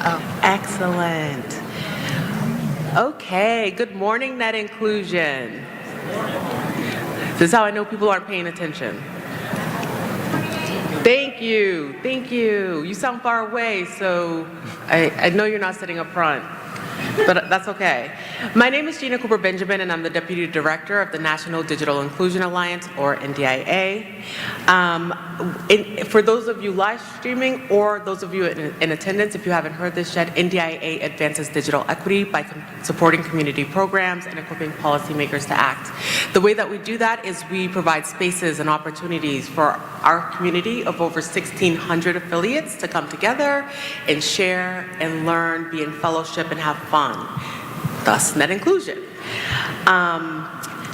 Oh, excellent. Okay, good morning, Net Inclusion. This is how I know people aren't paying attention. Thank you, thank you. You sound far away, so I know you're not sitting up front, but that's okay. My name is Gina Cooper Benjamin, and I'm the Deputy Director of the National Digital Inclusion Alliance, or NDIA. For those of you live streaming or those of you in attendance, if you haven't heard this yet, NDIA advances digital equity by supporting community programs and equipping policymakers to act. The way that we do that is we provide spaces and opportunities for our community of over 1,600 affiliates to come together and share and learn, be in fellowship, and have fun. Thus, net inclusion.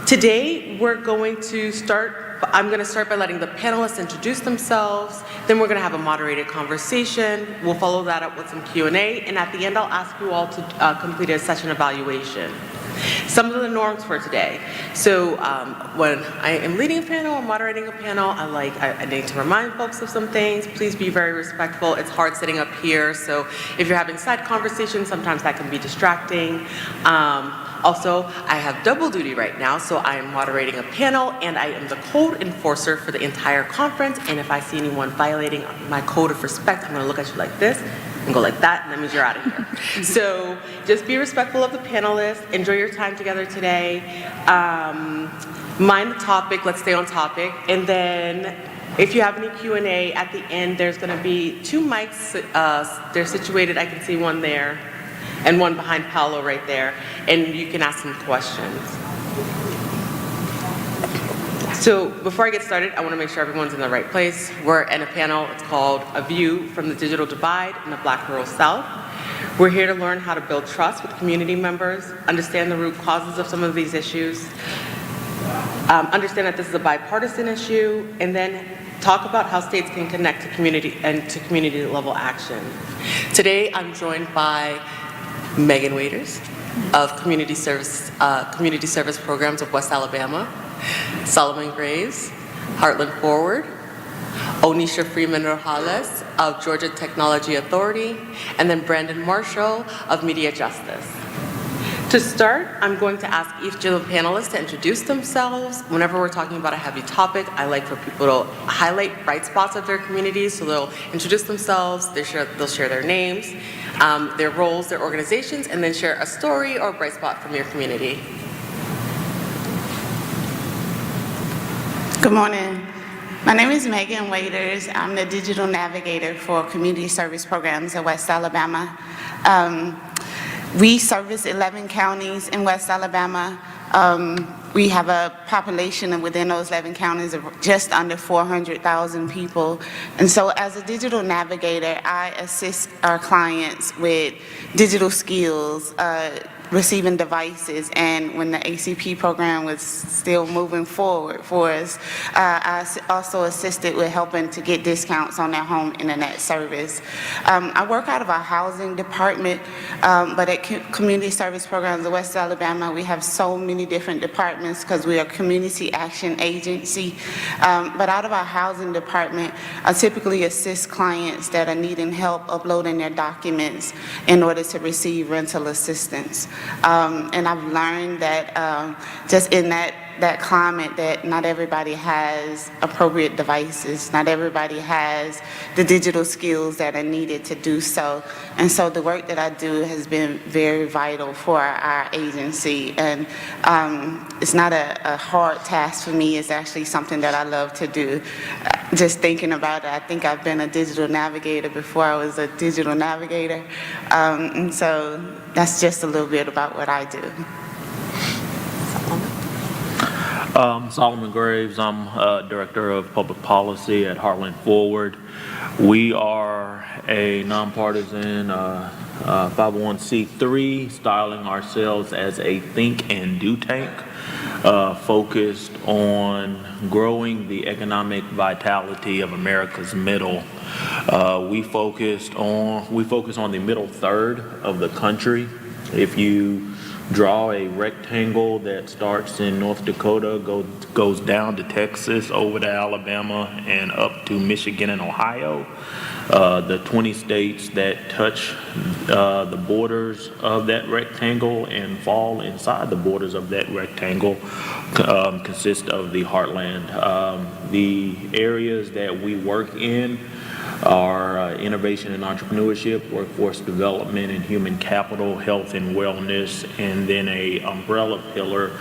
Today, I'm going to start by letting the panelists introduce themselves. Then we're going to have a moderated conversation. We'll follow that up with some Q&A. And at the end, I'll ask you all to complete a session evaluation. Some of the norms for today. So when I am leading a panel or moderating a panel, I need to remind folks of some things. Please be very respectful. It's hard sitting up here, so if you're having side conversations, sometimes that can be distracting. Also, I have double duty right now, so I am moderating a panel and I am the code enforcer for the entire conference, and if I see anyone violating my code of respect, I'm gonna look at you like this and go like that, and that means you're out of here. So just be respectful of the panelists, enjoy your time together today, mind the topic, let's stay on topic, and then if you have any Q&A at the end, there's gonna be 2 mics, they're situated, I can see one there, and one behind Paolo right there, and you can ask some questions. So before I get started, I want to make sure everyone's in the right place. We're in a panel, it's called A View from the Digital Divide in the Black Rural South. We're here to learn how to build trust with community members, understand the root causes of some of these issues, understand that this is a bipartisan issue, and then talk about how states can connect to community and to community level action. Today, I'm joined by Megan Waiters of Community Service Programs of West Alabama, Solomon Graves, Heartland Forward, Onisha Freeman Rojales of Georgia Technology Authority, and then Brandon Marshall of Media Justice. To start, I'm going to ask each of the panelists to introduce themselves. Whenever we're talking about a heavy topic, I like for people to highlight bright spots of their communities, so they'll introduce themselves, they'll share their names, their roles, their organizations, and then share a story or a bright spot from your community. Good morning. My name is Megan Waiters. I'm the digital navigator for community service programs in West Alabama. We service 11 counties in West Alabama. We have a population within those 11 counties of just under 400,000 people. And so as a digital navigator, I assist our clients with digital skills, receiving devices, and when the ACP program was still moving forward for us, I also assisted with helping to get discounts on their home internet service. I work out of our housing department, but at Community Service Programs of West Alabama, we have so many different departments because we are a community action agency. But out of our housing department, I typically assist clients that are needing help uploading their documents in order to receive rental assistance. And I've learned that just in that climate that not everybody has appropriate devices, not everybody has the digital skills that are needed to do so. And so the work that I do has been very vital for our agency. And it's not a hard task for me, it's actually something that I love to do. Just thinking about it, I think I've been a digital navigator before I was a digital navigator. And so that's just a little bit about what I do. Solomon Graves, I'm Director of Public Policy at Heartland Forward. We are a nonpartisan 501c3, styling ourselves as a think and do tank, focused on growing the economic vitality of America's middle. We focus on the middle third of the country. If you draw a rectangle that starts in North Dakota, goes down to Texas, over to Alabama, and up to Michigan and Ohio, The 20 states that touch the borders of that rectangle and fall inside the borders of that rectangle consist of the heartland. The areas that we work in are innovation and entrepreneurship, workforce development and human capital, health and wellness, and then a umbrella pillar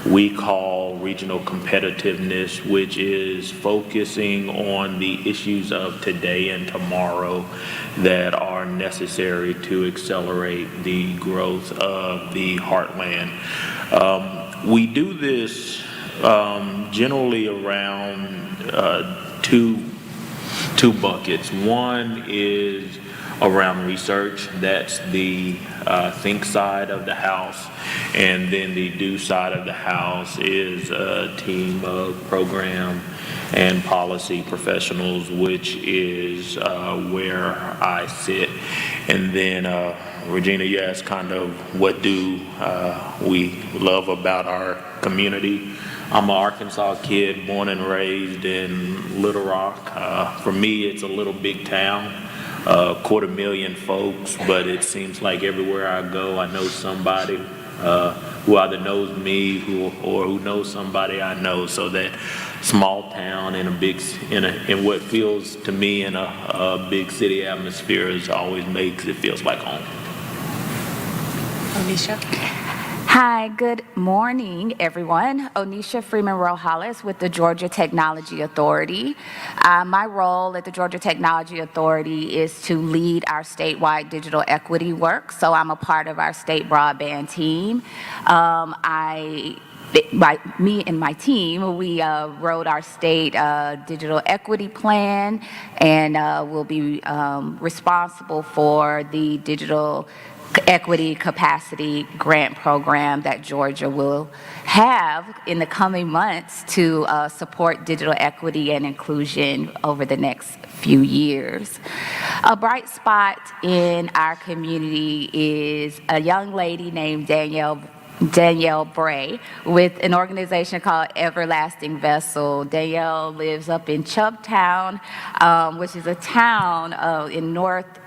we call regional competitiveness, which is focusing on the issues of today and tomorrow that are necessary to accelerate the growth of the heartland. We do this generally around two buckets. One is around research. That's the think side of the house. And then the do side of the house is a team of program and policy professionals, which is where I sit. And then Regina, you asked kind of what do we love about our community. I'm an Arkansas kid, born and raised in Little Rock. For me, it's a little big town, 250,000 folks, but it seems like everywhere I go, I know somebody who either knows me or who knows somebody I know. So that small town in in what feels to me in a big city atmosphere is always makes it feels like home. Onisha? Hi, good morning, everyone. Onisha Freeman-Rojales with the Georgia Technology Authority. My role at the Georgia Technology Authority is to lead our statewide digital equity work, so I'm a part of our state broadband team. Me and my team, we wrote our state digital equity plan, and will be responsible for the digital equity capacity grant program that Georgia will have in the coming months to support digital equity and inclusion over the next few years. A bright spot in our community is a young lady named Danielle Bray with an organization called Everlasting Vessel. Danielle lives up in Chubbtown, which is a town in northwest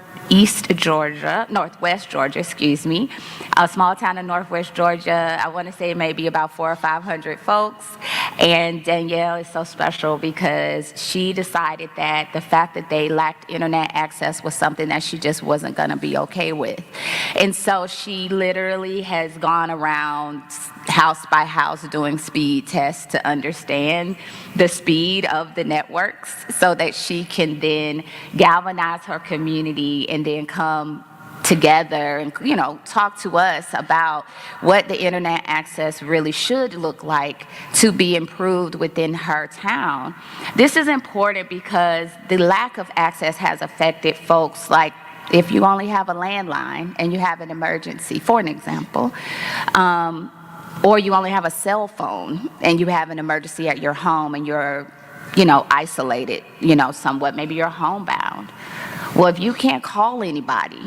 Georgia, a small town in northwest Georgia. I want to say maybe about 400 or 500 folks. And Danielle is so special because she decided that the fact that they lacked internet access was something that she just wasn't going to be okay with. And so she literally has gone around house by house doing speed tests to understand the speed of the networks so that she can then galvanize her community and then come together and talk to us about what the internet access really should look like to be improved within her town. This is important because the lack of access has affected folks like if you only have a landline and you have an emergency, for an example, or you only have a cell phone and you have an emergency at your home and you're isolated, somewhat, maybe you're homebound. Well, if you can't call anybody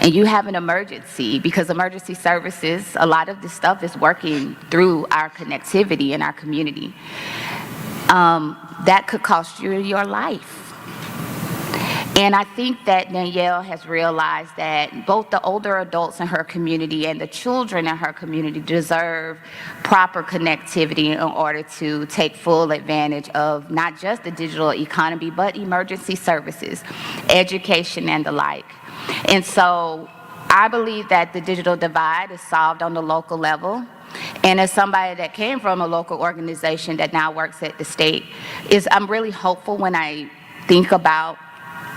and you have an emergency, because emergency services, a lot of this stuff is working through our connectivity in our community, that could cost you your life. And I think that Danielle has realized that both the older adults in her community and the children in her community deserve proper connectivity in order to take full advantage of not just the digital economy, but emergency services, education, and the like. And so I believe that the digital divide is solved on the local level. And as somebody that came from a local organization that now works at the state, I'm really hopeful when I think about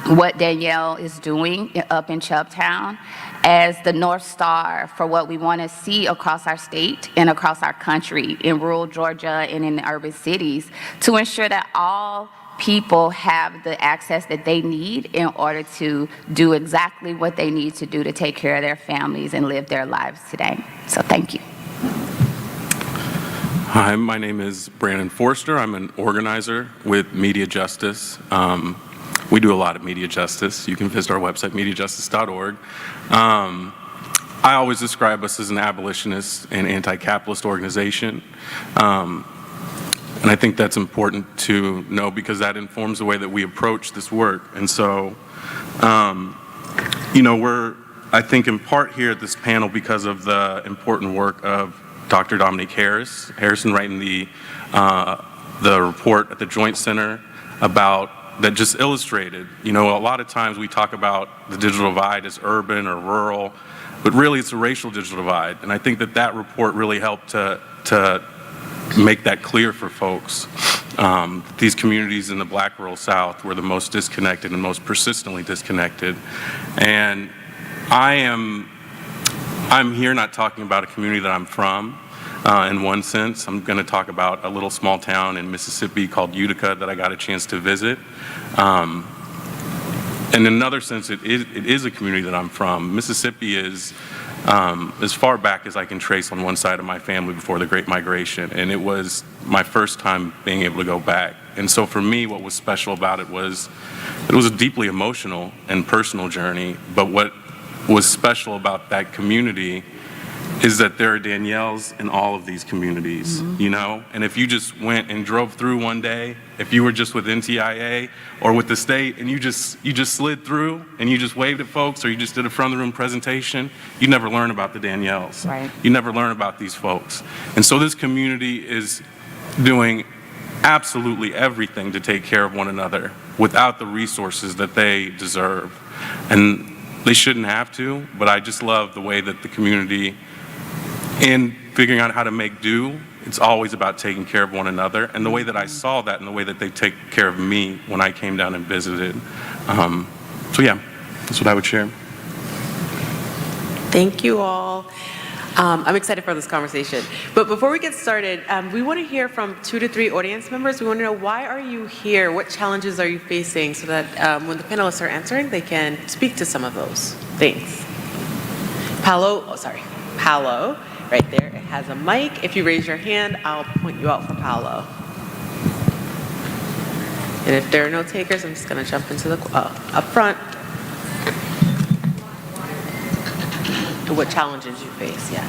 what Danielle is doing up in Chubbtown as the North Star for what we want to see across our state and across our country in rural Georgia and in the urban cities to ensure that all people have the access that they need in order to do exactly what they need to do to take care of their families and live their lives today. So thank you. Hi, my name is Brandon Forster. I'm an organizer with Media Justice. We do a lot of media justice. You can visit our website, mediajustice.org. I always describe us as an abolitionist and anti-capitalist organization. And I think that's important to know because that informs the way that we approach this work. And so I think in part here at this panel because of the important work of Dr. Dominique Harrison writing the report at the Joint Center that just illustrated, a lot of times we talk about the digital divide as urban or rural, but really it's a racial digital divide. And I think that report really helped to make that clear for folks. These communities in the Black rural South were the most disconnected and most persistently disconnected. And I'm here not talking about a community that I'm from. In one sense, I'm going to talk about a little small town in Mississippi called Utica that I got a chance to visit. In another sense, it is a community that I'm from. Mississippi is as far back as I can trace on one side of my family before the Great Migration, and it was my first time being able to go back. And so for me, what was special about it was a deeply emotional and personal journey, but what was special about that community is that there are Danielles in all of these communities, And if you just went and drove through one day, if you were just with NTIA or with the state and you just slid through and you just waved at folks or you just did a front of the room presentation, you never learn about the Danielles. Right. You never learn about these folks. And so this community is doing absolutely everything to take care of one another without the resources that they deserve. And they shouldn't have to, but I just love the way that the community, in figuring out how to make do, it's always about taking care of one another. And the way that I saw that and the way that they take care of me when I came down and visited. So yeah, that's what I would share. Thank you all. I'm excited for this conversation. But before we get started, we want to hear from 2 to 3 audience members. We want to know, why are you here? What challenges are you facing, so that when the panelists are answering, they can speak to some of those things. Paolo, right there, it has a mic. If you raise your hand, I'll point you out for Paolo. And if there are no takers, I'm just going to jump into the up front. To what challenges you face, yeah.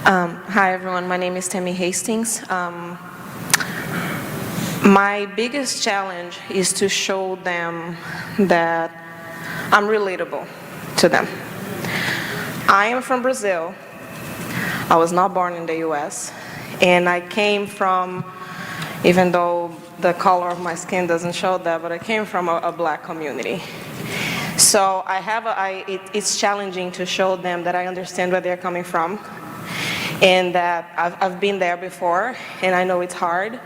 Hi everyone, my name is Tammy Hastings. My biggest challenge is to show them that I'm relatable to them. I am from Brazil. I was not born in the US, and I came from, even though the color of my skin doesn't show that, but I came from a Black community. So it's challenging to show them that I understand where they're coming from, and that I've been there before, and I know it's hard.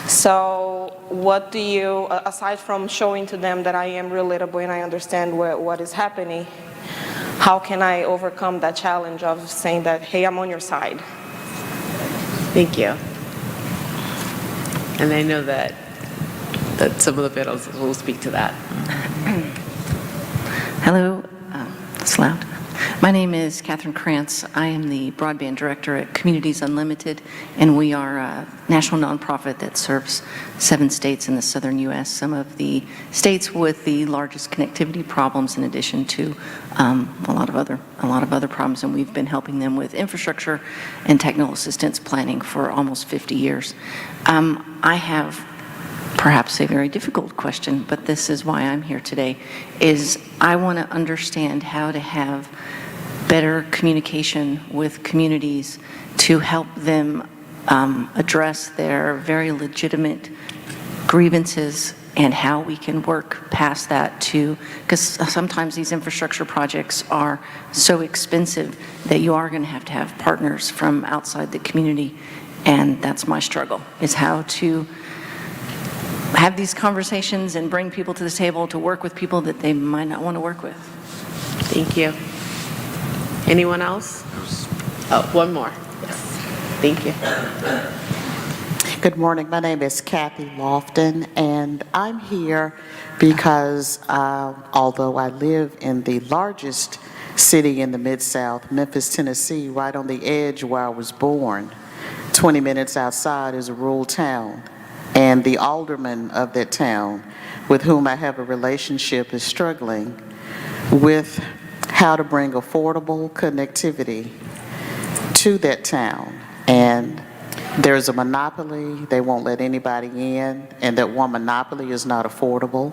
So what do you, aside from showing to them that I am relatable and I understand what is happening, how can I overcome that challenge of saying that, hey, I'm on your side? Thank you. And I know that some of the panelists will speak to that. Hello, it's loud. My name is Catherine Krantz. I am the broadband director at Communities Unlimited, and we are a national nonprofit that serves 7 states in the southern U.S., some of the states with the largest connectivity problems, in addition to a lot of other problems. And we've been helping them with infrastructure and technical assistance planning for almost 50 years. I have perhaps a very difficult question, but this is why I'm here today, is I want to understand how to have better communication with communities to help them address their very legitimate grievances, and how we can work past that because sometimes these infrastructure projects are so expensive that you are going to have partners from outside the community, and that's my struggle, is how to have these conversations and bring people to the table to work with people that they might not want to work with. Thank you. Anyone else? Oh, one more. Yes. Thank you. Good morning. My name is Kathy Lofton, and I'm here because although I live in the largest city in the Mid-South, Memphis, Tennessee, right on the edge where I was born, 20 minutes outside is a rural town. And the alderman of that town, with whom I have a relationship, is struggling with how to bring affordable connectivity to that town. And there's a monopoly, they won't let anybody in, and that one monopoly is not affordable,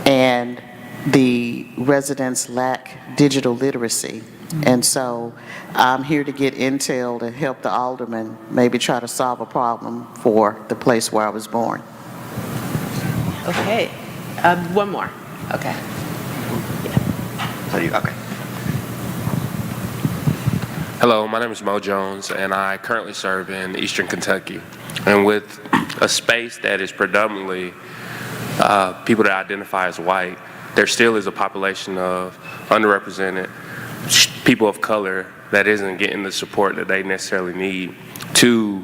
and the residents lack digital literacy. And so I'm here to get intel to help the alderman maybe try to solve a problem for the place where I was born. Okay. One more. Okay. Okay. Hello, my name is Mo Jones, and I currently serve in Eastern Kentucky. And with a space that is predominantly people that identify as white, there still is a population of underrepresented people of color that isn't getting the support that they necessarily need to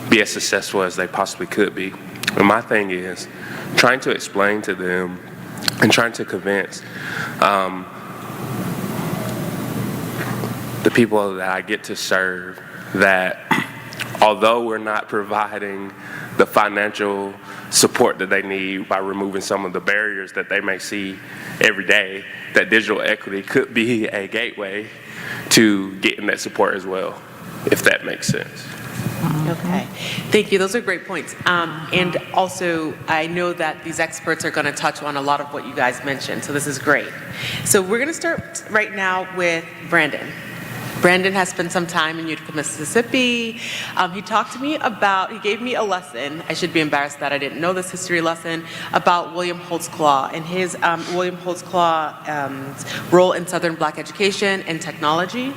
be as successful as they possibly could be. And my thing is trying to explain to them and trying to convince the people that I get to serve that although we're not providing the financial support that they need by removing some of the barriers that they may see every day, that digital equity could be a gateway to getting that support as well, if that makes sense. Okay, thank you. Those are great points. And also, I know that these experts are going to touch on a lot of what you guys mentioned, so this is great. So we're going to start right now with Brandon. Brandon has spent some time in Utica, Mississippi. He talked to me about, he gave me a lesson, I should be embarrassed that I didn't know this history lesson, about William Holtzclaw and his William Holtzclaw's role in Southern Black education and technology.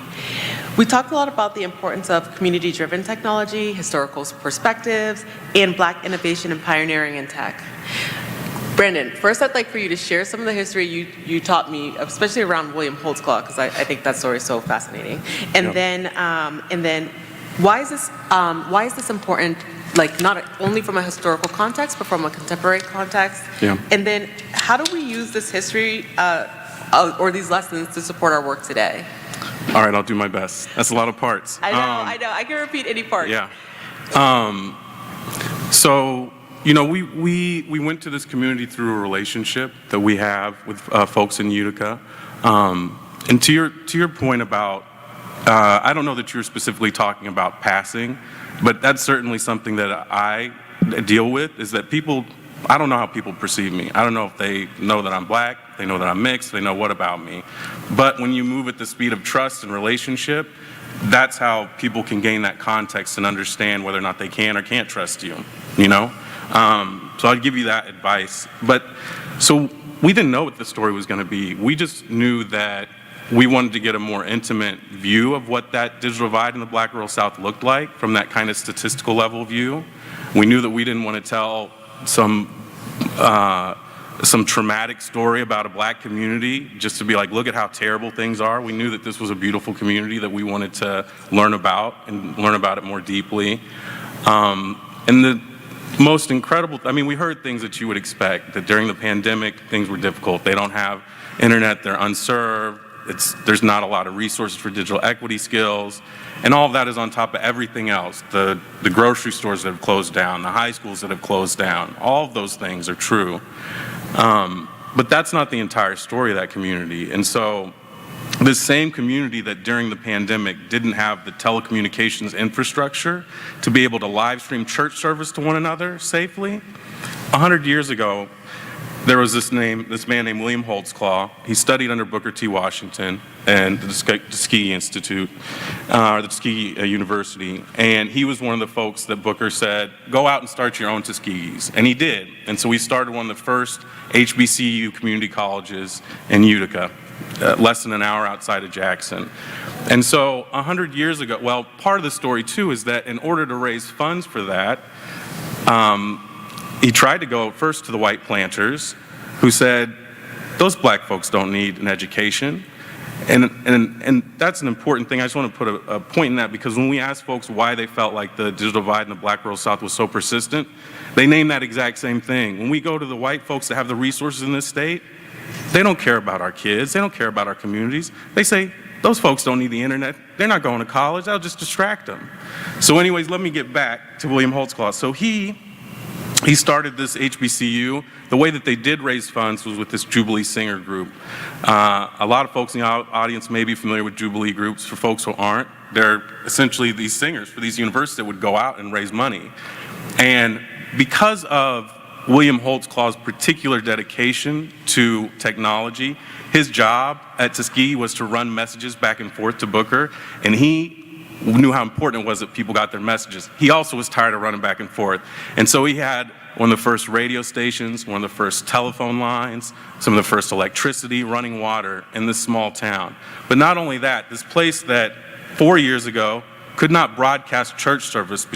We talked a lot about the importance of community-driven technology, historical perspectives, and Black innovation and pioneering in tech. Brandon, first I'd like for you to share some of the history you taught me, especially around William Holtzclaw, because I think that story is so fascinating. And then why is this important? Like not only from a historical context, but from a contemporary context. Yeah. And then how do we use this history or these lessons to support our work today? All right, I'll do my best. That's a lot of parts. I know. I can repeat any part. Yeah. So, you know, we went to this community through a relationship that we have with folks in Utica. And to your point about, I don't know that you were specifically talking about passing, but that's certainly something that I deal with, is that people, I don't know how people perceive me. I don't know if they know that I'm black, they know that I'm mixed, they know what about me. But when you move at the speed of trust and relationship, that's how people can gain that context and understand whether or not they can or can't trust you, you know? So I'd give you that advice. But, so we didn't know what the story was gonna be. We just knew that we wanted to get a more intimate view of what that digital divide in the Black rural South looked like from that kind of statistical level view. We knew that we didn't want to tell some traumatic story about a black community just to be like, look at how terrible things are. We knew that this was a beautiful community that we wanted to learn about and learn about it more deeply. And the most incredible, I mean, we heard things that you would expect, that during the pandemic, things were difficult. They don't have internet, they're unserved. There's not a lot of resources for digital equity skills, and all of that is on top of everything else. The grocery stores that have closed down, the high schools that have closed down, all of those things are true. But that's not the entire story of that community. And so this same community that during the pandemic didn't have the telecommunications infrastructure to be able to live stream church service to one another safely, 100 years ago, there was this man named William Holtzclaw. He studied under Booker T. Washington and the Tuskegee Institute, or the Tuskegee University. And he was one of the folks that Booker said, go out and start your own Tuskegees. And he did. And so we started one of the first HBCU community colleges in Utica, less than an hour outside of Jackson. And so 100 years ago, well, part of the story too is that in order to raise funds for that, he tried to go first to the white planters who said, those black folks don't need an education. And that's an important thing. I just want to put a point in that, because when we asked folks why they felt like the digital divide in the Black rural South was so persistent, they named that exact same thing. When we go to the white folks that have the resources in this state, they don't care about our kids, they don't care about our communities. They say, those folks don't need the internet, they're not going to college, that'll just distract them. So anyways, let me get back to William Holtzclaw. So he he started this HBCU. The way that they did raise funds was with this Jubilee Singer group. A lot of folks in the audience may be familiar with Jubilee groups. For folks who aren't, they're essentially these singers for these universities that would go out and raise money. And because of William Holtzclaw's particular dedication to technology, his job at Tuskegee was to run messages back and forth to Booker, and he knew how important it was that people got their messages. He also was tired of running back and forth. And so he had one of the first radio stations, one of the first telephone lines, some of the first electricity, running water in this small town. But not only that, this place that 4 years ago could not broadcast church service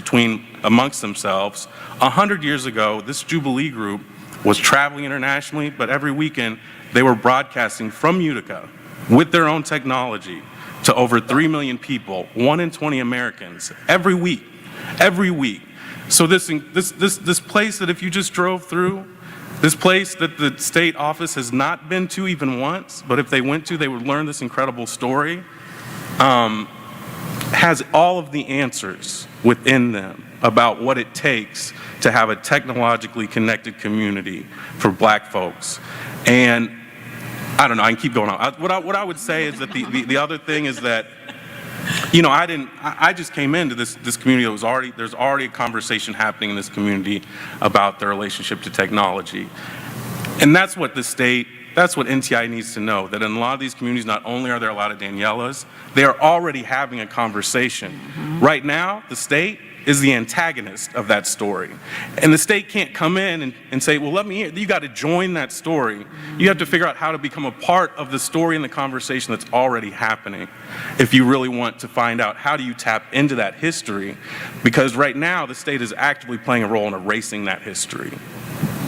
amongst themselves, 100 years ago, this Jubilee group was traveling internationally, but every weekend they were broadcasting from Utica with their own technology to over 3 million people, 1 in 20 Americans, every week. So this place that if you just drove through, this place that the state office has not been to even once, but if they went to, they would learn this incredible story, has all of the answers within them about what it takes to have a technologically connected community for Black folks. And I don't know, I can keep going on. What I would say is that the other thing is that, you know, I just came into this community that there's already a conversation happening in this community about their relationship to technology. And that's what that's what NTI needs to know, that in a lot of these communities, not only are there a lot of Danielas, they are already having a conversation. Mm-hmm. Right now, the state is the antagonist of that story. And the state can't come in and say, well, let me hear. You got to join that story. You have to figure out how to become a part of the story and the conversation that's already happening if you really want to find out how do you tap into that history. Because right now, the state is actively playing a role in erasing that history,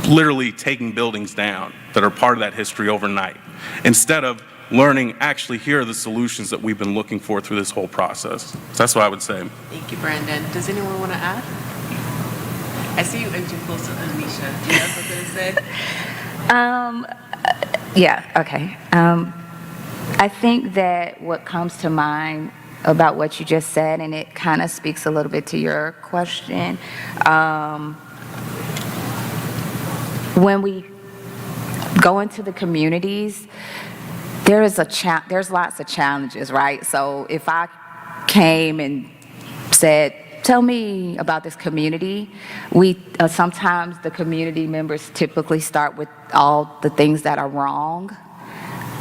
literally taking buildings down that are part of that history overnight, instead of learning, actually, here are the solutions that we've been looking for through this whole process. So that's what I would say. Thank you, Brandon. Does anyone want to add? I see you inching closer to Anisha. Do you have something to say? Yeah, okay. I think that what comes to mind about what you just said, and it kind of speaks a little bit to your question, when we go into the communities, there's lots of challenges, right? So if I came and said, tell me about this community, sometimes the community members typically start with all the things that are wrong.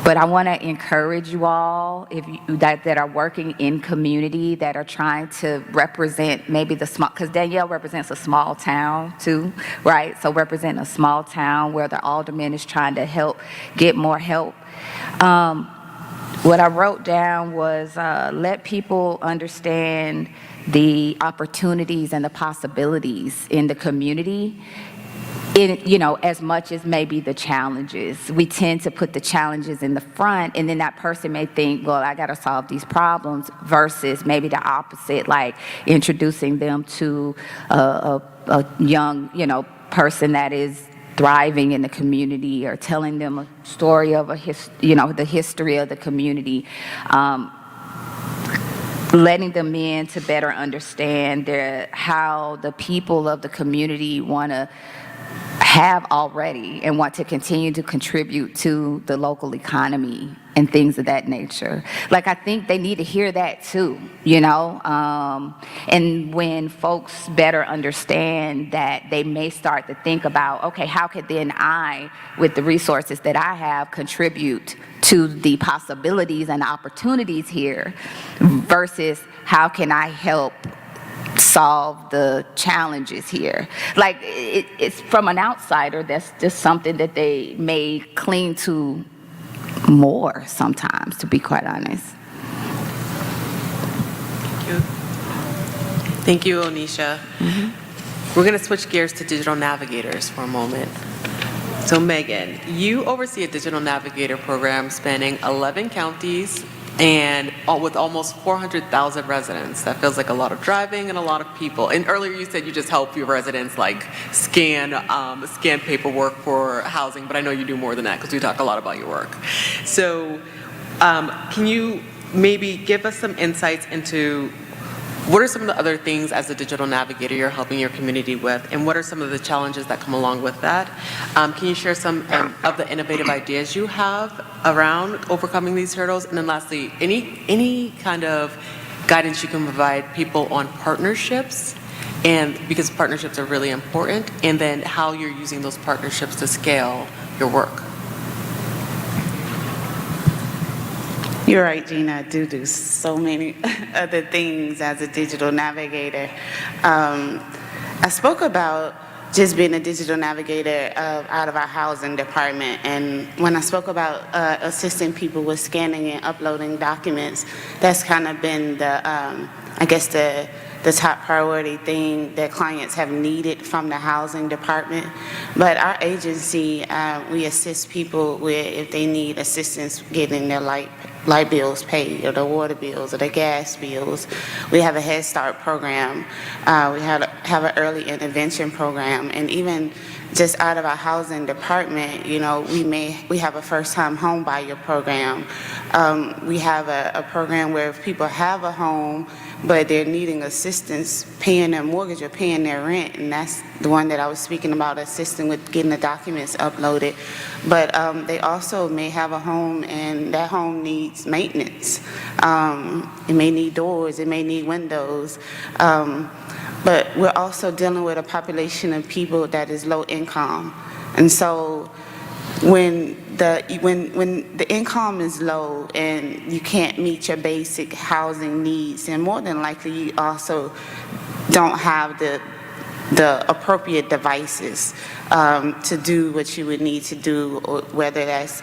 But I want to encourage you all that are working in community, that are trying to represent maybe the small, because Danielle represents a small town too, right? So represent a small town where the alderman is trying to get more help. What I wrote down was let people understand the opportunities and the possibilities in the community, as much as maybe the challenges. We tend to put the challenges in the front, and then that person may think, well, I got to solve these problems, versus maybe the opposite, like introducing them to a young, person that is thriving in the community, or telling them a story of the history of the community. Letting them in to better understand how the people of the community want to have already and want to continue to contribute to the local economy and things of that nature. Like, I think they need to hear that too, and when folks better understand that, they may start to think about, okay, how could then I, with the resources that I have, contribute to the possibilities and opportunities here, versus how can I help solve the challenges here. Like, it's from an outsider, that's just something that they may cling to more sometimes, to be quite honest. Thank you, Onisha. Mm-hmm. We're going to switch gears to digital navigators for a moment. So Megan, you oversee a digital navigator program spanning 11 counties and with almost 400,000 residents. That feels like a lot of driving and a lot of people. And earlier you said you just help your residents like scan paperwork for housing, but I know you do more than that because we talk a lot about your work. So can you maybe give us some insights into what are some of the other things as a digital navigator you're helping your community with, and what are some of the challenges that come along with that? Can you share some of the innovative ideas you have around overcoming these hurdles? And then lastly, any kind of guidance you can provide people on partnerships, and because partnerships are really important, and then how you're using those partnerships to scale your work. You're right, Gina. I do so many other things as a digital navigator. I spoke about just being a digital navigator out of our housing department, and when I spoke about assisting people with scanning and uploading documents, that's kind of been the, I guess the top priority thing that clients have needed from the housing department. But our agency, we assist people with if they need assistance getting their light bills paid, or the water bills, or the gas bills. We have a Head Start program. We have an early intervention program, and even just out of our housing department, you know, we have a first-time home buyer program. We have a program where if people have a home, but they're needing assistance paying their mortgage or paying their rent, and that's the one that I was speaking about, assisting with getting the documents uploaded. But they also may have a home, and that home needs maintenance. It may need doors, it may need windows. But we're also dealing with a population of people that is low income. And so when the income is low and you can't meet your basic housing needs, and more than likely you also don't have the appropriate devices to do what you would need to do, or whether that's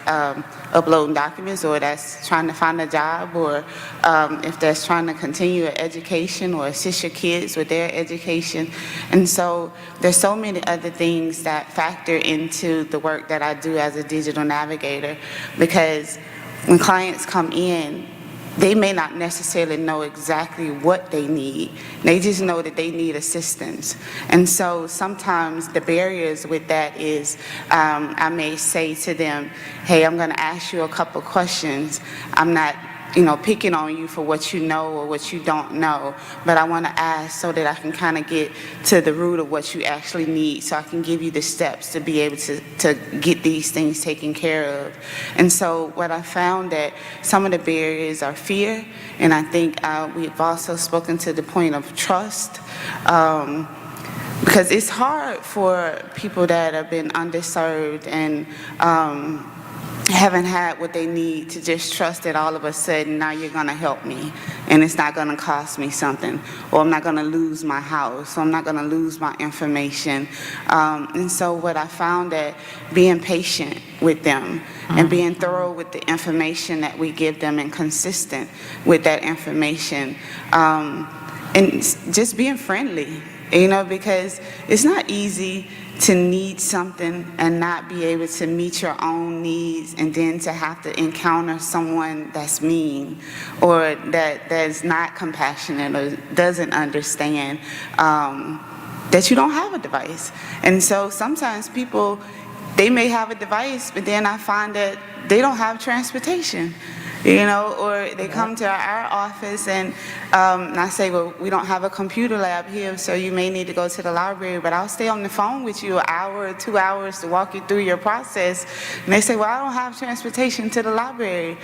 uploading documents, or that's trying to find a job, or if that's trying to continue an education or assist your kids with their education. And so there's so many other things that factor into the work that I do as a digital navigator, because when clients come in, they may not necessarily know exactly what they need. They just know that they need assistance. And so sometimes the barriers with that is, I may say to them, hey, I'm gonna ask you a couple questions. I'm not, picking on you for what you know or what you don't know, but I wanna ask so that I can kind of get to the root of what you actually need, so I can give you the steps to be able to get these things taken care of. And so what I found that some of the barriers are fear, and I think we've also spoken to the point of trust, because it's hard for people that have been underserved and haven't had what they need to just trust that all of a sudden now you're gonna help me and it's not gonna cost me something, or I'm not gonna lose my house, or I'm not gonna lose my information. And so what I found that being patient with them and being thorough with the information that we give them and consistent with that information, and just being friendly, because it's not easy to need something and not be able to meet your own needs, and then to have to encounter someone that's mean, or that's not compassionate, or doesn't understand that you don't have a device. And so sometimes people, they may have a device, but then I find that they don't have transportation. Or they come to our office and I say, well, we don't have a computer lab here, so you may need to go to the library, but I'll stay on the phone with you an hour or 2 hours to walk you through your process. And they say, well, I don't have transportation to the library.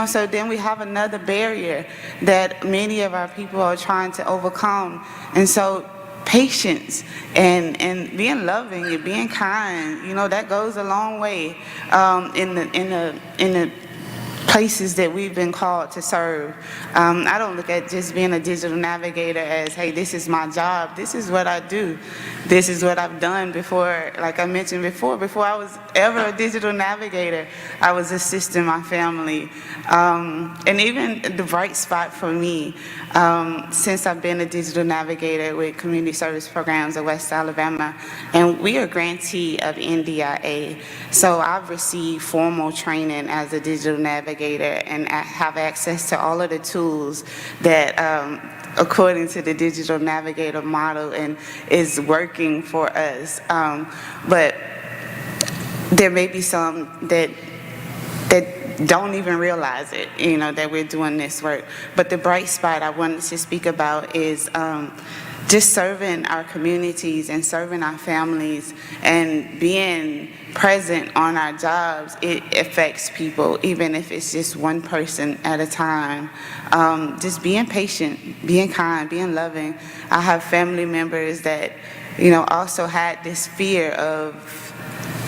So then we have another barrier that many of our people are trying to overcome. And so patience and being loving and being kind, that goes a long way in the places that we've been called to serve. I don't look at just being a digital navigator as, hey, this is my job. This is what I do. This is what I've done before. Like I mentioned before I was ever a digital navigator, I was assisting my family. And even the bright spot for me, since I've been a digital navigator with community service programs at West Alabama, and we are grantee of NDIA, so I've received formal training as a digital navigator, and I have access to all of the tools that according to the digital navigator model and is working for us. But there may be some that don't even realize it, that we're doing this work. But the bright spot I wanted to speak about is just serving our communities and serving our families and being present on our jobs. It affects people, even if it's just one person at a time. Just being patient, being kind, being loving. I have family members that, also had this fear of,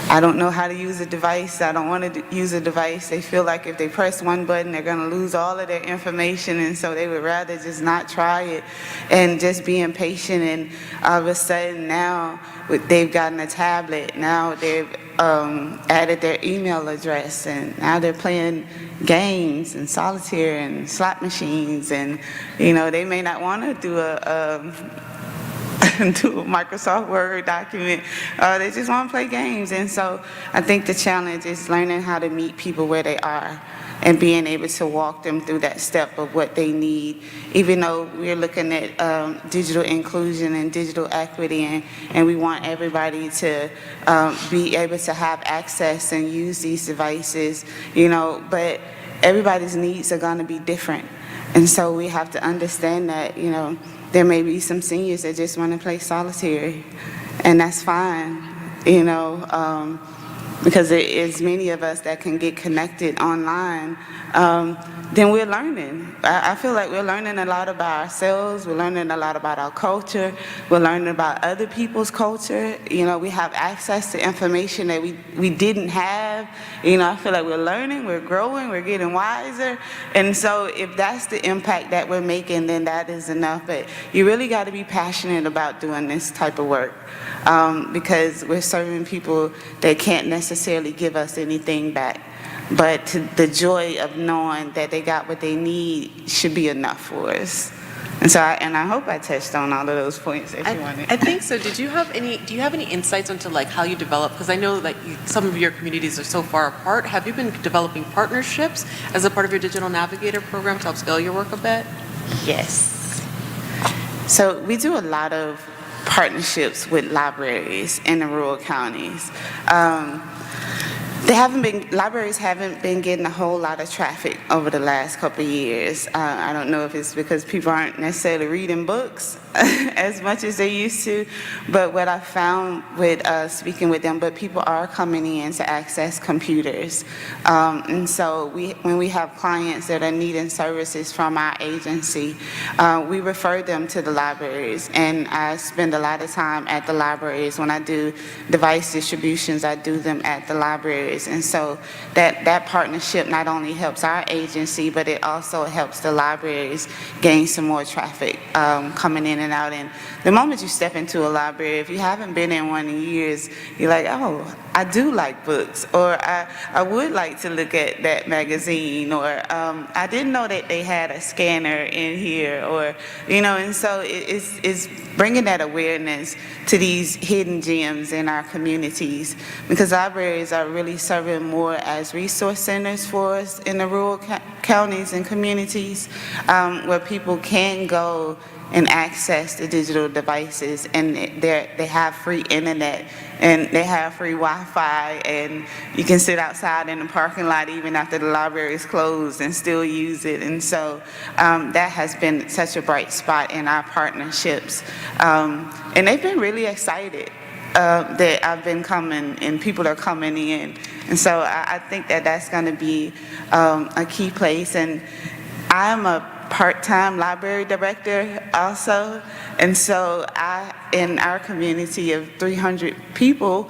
I don't know how to use a device. I don't want to use a device. They feel like if they press one button, they're going to lose all of their information, and so they would rather just not try it. And just being patient, and all of a sudden now they've gotten a tablet. Now they've added their email address, and now they're playing games and solitaire and slot machines, and they may not want to do do a Microsoft Word document. They just want to play games. And so I think the challenge is learning how to meet people where they are and being able to walk them through that step of what they need. Even though we're looking at digital inclusion and digital equity, and we want everybody to be able to have access and use these devices, but everybody's needs are going to be different. And so we have to understand that, there may be some seniors that just want to play solitaire, and that's fine, because there is many of us that can get connected online. Then we're learning. I feel like we're learning a lot about ourselves. We're learning a lot about our culture. We're learning about other people's culture. We have access to information that we didn't have. I feel like we're learning, we're growing, we're getting wiser. And so if that's the impact that we're making, then that is enough. But you really got to be passionate about doing this type of work, because we're serving people that can't necessarily give us anything back. But the joy of knowing that they got what they need should be enough for us. And so, I hope I touched on all of those points if you wanted. I think so. Do you have any insights into how you develop? Because I know that some of your communities are so far apart. Have you been developing partnerships as a part of your Digital Navigator program to help scale your work a bit? Yes. So we do a lot of partnerships with libraries in the rural counties. Libraries haven't been getting a whole lot of traffic over the last couple of years. I don't know if it's because people aren't necessarily reading books as much as they used to, but what I found with speaking with them, but people are coming in to access computers. And so when we have clients that are needing services from our agency, we refer them to the libraries. And I spend a lot of time at the libraries. When I do device distributions, I do them at the libraries. And so that partnership not only helps our agency, but it also helps the libraries gain some more traffic coming in and out. And the moment you step into a library, if you haven't been in one in years, you're like, oh, I do like books, or I would like to look at that magazine, or I didn't know that they had a scanner in here, or, and so it's bringing that awareness to these hidden gems in our communities, because libraries are really serving more as resource centers for us in the rural counties and communities, where people can go and access the digital devices, and they have free internet, and they have free Wi-Fi, and you can sit outside in the parking lot even after the library is closed and still use it. And so that has been such a bright spot in our partnerships, and they've been really excited that I've been coming and people are coming in. And so I think that that's going to be a key place. And I'm a part-time library director also, and so in our community of 300 people,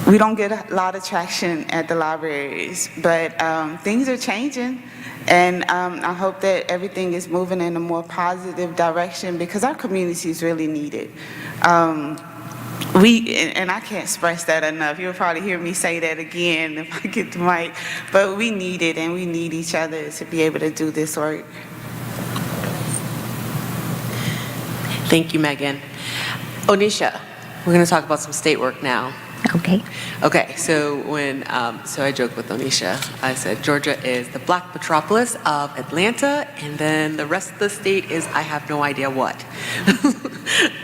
we don't get a lot of traction at the libraries, but things are changing, and I hope that everything is moving in a more positive direction, because our communities really need it. And I can't express that enough. You'll probably hear me say that again if I get the mic. But we need it, and we need each other to be able to do this work. Thank you, Megan. Onisha, we're going to talk about some state work now. Okay. Okay, so so I joked with Onisha. I said Georgia is the black metropolis of Atlanta, and then the rest of the state is I have no idea what.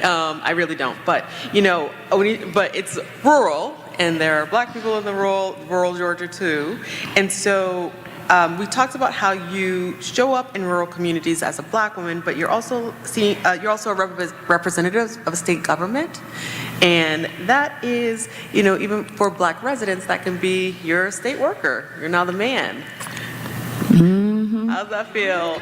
I really don't, but but it's rural and there are Black people in the rural Georgia too. And so we talked about how you show up in rural communities as a Black woman, but you're also a representative of a state government, and that is, even for Black residents, that can be you're a state worker. You're now the man. How's that feel?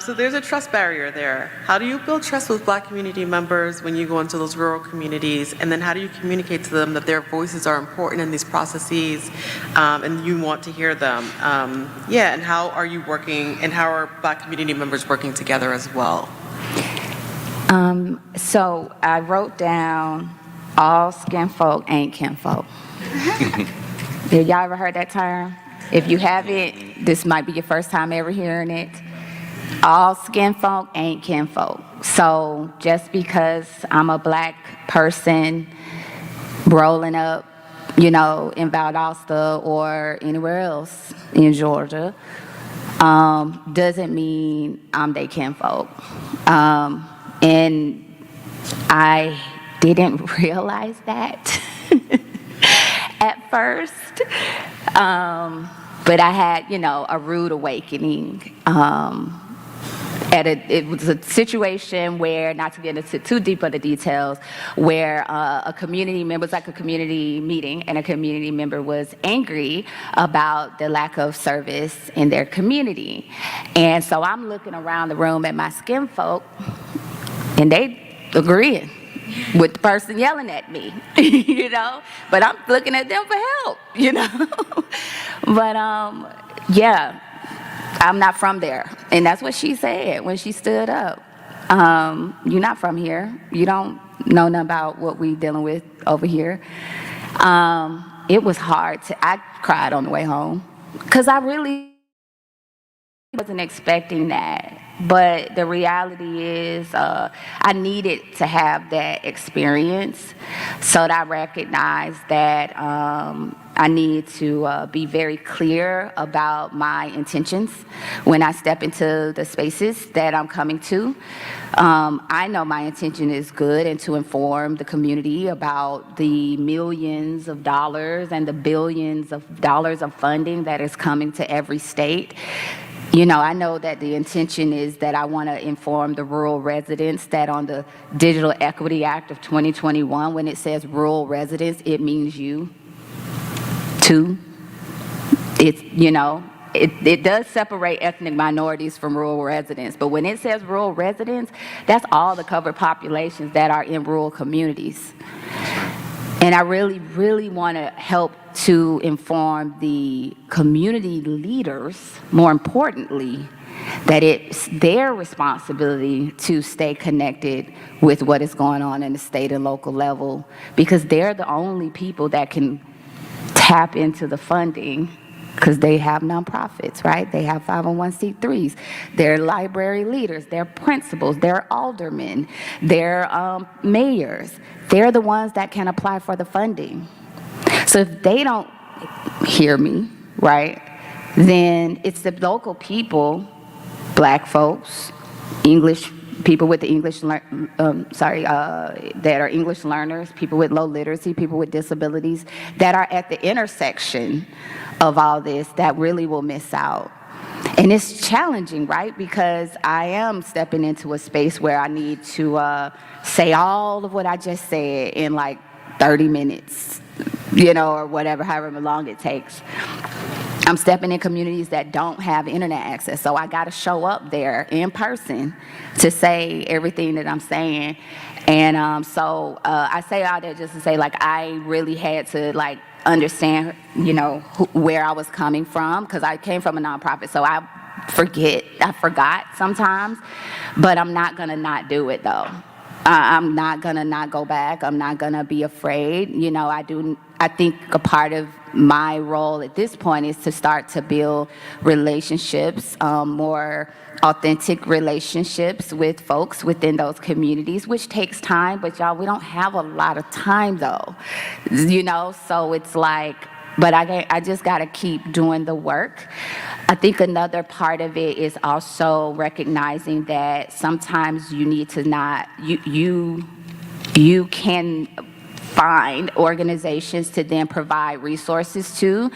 So there's a trust barrier there. How do you build trust with Black community members when you go into those rural communities? And then how do you communicate to them that their voices are important in these processes and you want to hear them? And how are you working, and how are Black community members working together as well? So I wrote down, all skin folk ain't kinfolk. Have y'all ever heard that term? If you haven't, this might be your first time ever hearing it. All skin folk ain't kinfolk. So just because I'm a Black person rolling up, in Valdosta or anywhere else in Georgia, doesn't mean I'm their kinfolk. And I didn't realize that at first. But I had, a rude awakening. It was a situation where, not to get into too deep of the details, where a community member, it was like a community meeting, and a community member was angry about the lack of service in their community. And so I'm looking around the room at my skin folk, and they agreeing with the person yelling at me, but I'm looking at them for help, But I'm not from there. And that's what she said when she stood up. You're not from here. You don't know nothing about what we dealing with over here. It was hard I cried on the way home, because I really wasn't expecting that. But the reality is, I needed to have that experience so that I recognized that I need to be very clear about my intentions when I step into the spaces that I'm coming to. I know my intention is good, and to inform the community about the millions of dollars and the billions of dollars of funding that is coming to every state. I know that the intention is that I want to inform the rural residents that on the Digital Equity Act of 2021, when it says rural residents, it means you too. It's, it does separate ethnic minorities from rural residents, but when it says rural residents, that's all the covered populations that are in rural communities. And I really, really want to help to inform the community leaders, more importantly, that it's their responsibility to stay connected with what is going on in the state and local level, because they're the only people that can tap into the funding, because they have nonprofits, right? They have 501c3s. They're library leaders. They're principals. They're aldermen. They're mayors. They're the ones that can apply for the funding. So if they don't hear me, right, then it's the local people, Black folks, English people with the English, that are English learners, people with low literacy, people with disabilities, that are at the intersection of all this, that really will miss out. And it's challenging, right? Because I am stepping into a space where I need to say all of what I just said in like 30 minutes, or whatever, however long it takes. I'm stepping in communities that don't have internet access, so I got to show up there in person to say everything that I'm saying. And so I say all that just to say, I really had to understand, where I was coming from, because I came from a nonprofit, so I forgot sometimes, but I'm not gonna not do it though. I'm not gonna not go back. I'm not gonna be afraid. I think a part of my role at this point is to start to build relationships, more authentic relationships with folks within those communities, which takes time, but y'all, we don't have a lot of time though, so it's but I just gotta keep doing the work. I think another part of it is also recognizing that sometimes you need to not, you can find organizations to then provide resources to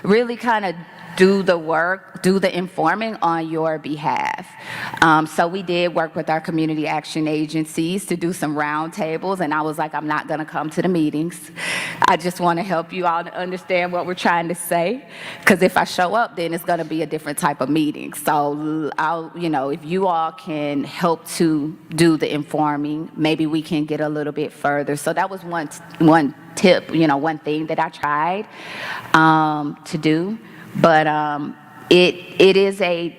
really kind of do the work, do the informing on your behalf. So we did work with our community action agencies to do some roundtables, and I was like, I'm not gonna come to the meetings. I just wanna help you all to understand what we're trying to say, because if I show up, then it's gonna be a different type of meeting. So if you all can help to do the informing, maybe we can get a little bit further. So that was one tip, one thing that I tried to do. But it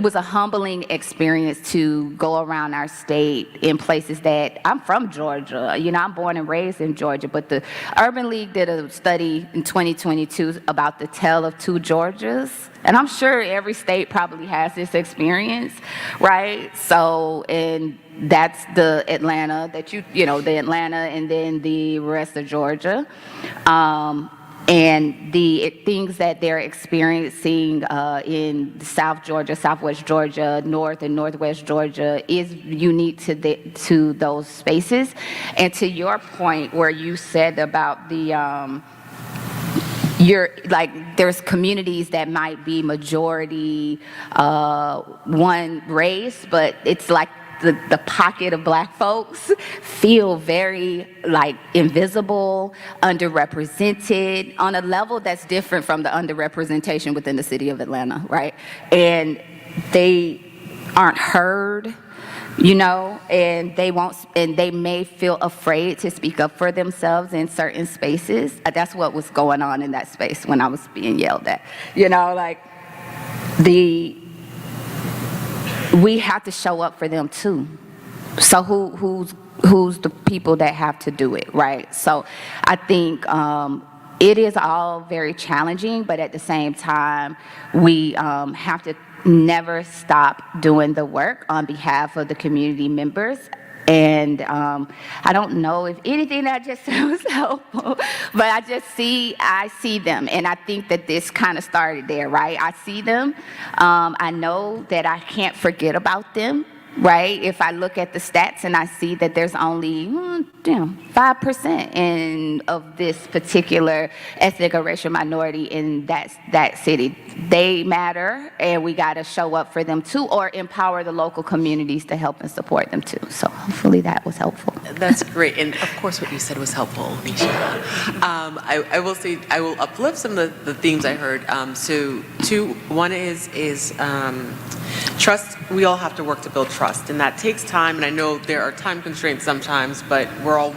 was a humbling experience to go around our state in places that, I'm from Georgia, I'm born and raised in Georgia, but the Urban League did a study in 2022 about the Tale of Two Georgias, and I'm sure every state probably has this experience, right? So, and that's the Atlanta, the Atlanta and then the rest of Georgia. And the things that they're experiencing in South Georgia, Southwest Georgia, North and Northwest Georgia is unique to those spaces. And to your point where you said about there's communities that might be majority one race, but it's like the pocket of black folks feel very invisible, underrepresented on a level that's different from the underrepresentation within the city of Atlanta, right? And they aren't heard, and they may feel afraid to speak up for themselves in certain spaces. That's what was going on in that space when I was being yelled at, we have to show up for them too. So who's the people that have to do it, right? So I think it is all very challenging, but at the same time, we have to never stop doing the work on behalf of the community members. And I don't know if anything that I just said was helpful, but I see them, and I think that this kind of started there, right? I see them. I know that I can't forget about them, right? If I look at the stats and I see that there's only 5% of this particular ethnic or racial minority in that city, they matter, and we got to show up for them too, or empower the local communities to help and support them too. So hopefully that was helpful. That's great, and of course what you said was helpful, Nisha. I will say, I will uplift some of the themes I heard. One is trust. We all have to work to build trust, and that takes time, and I know there are time constraints sometimes, but we're all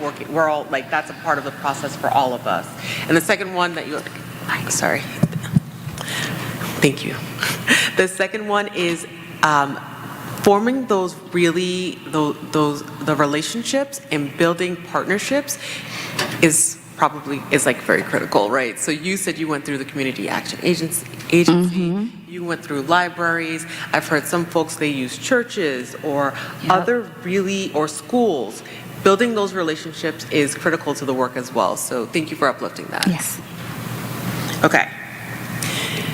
that's a part of the process for all of us. And the second one that sorry. Thank you. The second one is forming those the relationships and building partnerships is very critical, right? So you said you went through the community action agency. Mm-hmm. You went through libraries. I've heard some folks, they use churches or or schools. Building those relationships is critical to the work as well. So thank you for uplifting that. Yes. Okay.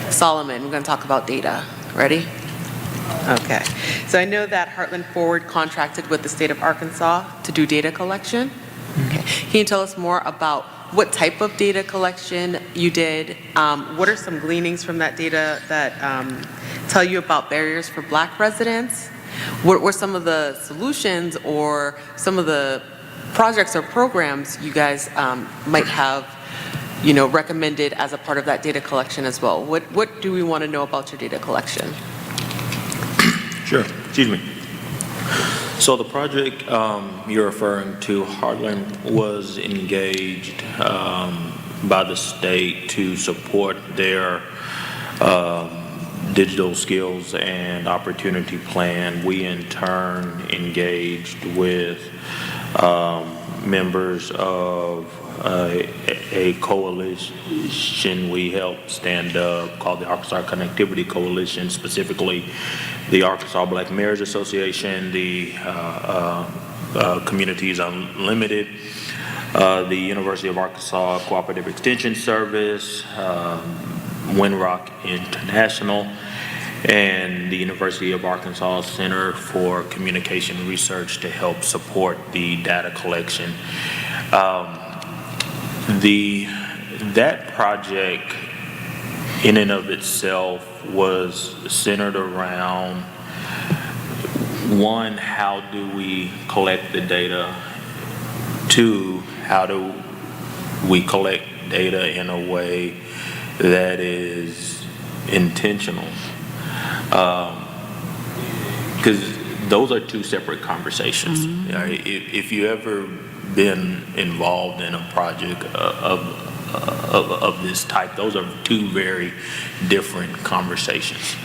Solomon, we're going to talk about data. Ready? Okay. So I know that Heartland Forward contracted with the state of Arkansas to do data collection. Okay. Can you tell us more about what type of data collection you did? What are some gleanings from that data that tell you about barriers for Black residents? What were some of the solutions or some of the projects or programs you guys might have, recommended as a part of that data collection as well? What do we want to know about your data collection? Sure. Excuse me. So the project you're referring to, Heartland, was engaged by the state to support their digital skills and opportunity plan. We in turn engaged with members of a coalition we helped stand up called the Arkansas Connectivity Coalition, specifically the Arkansas Black Mayors Association, the Communities Unlimited, the University of Arkansas Cooperative Extension Service, Windrock International, and the University of Arkansas Center for Communication Research to help support the data collection. That project in and of itself was centered around, one, how do we collect the data? Two, how do we collect data in a way that is intentional? Because those are two separate conversations. You know, if you ever been involved in a project of this type, those are two very different conversations.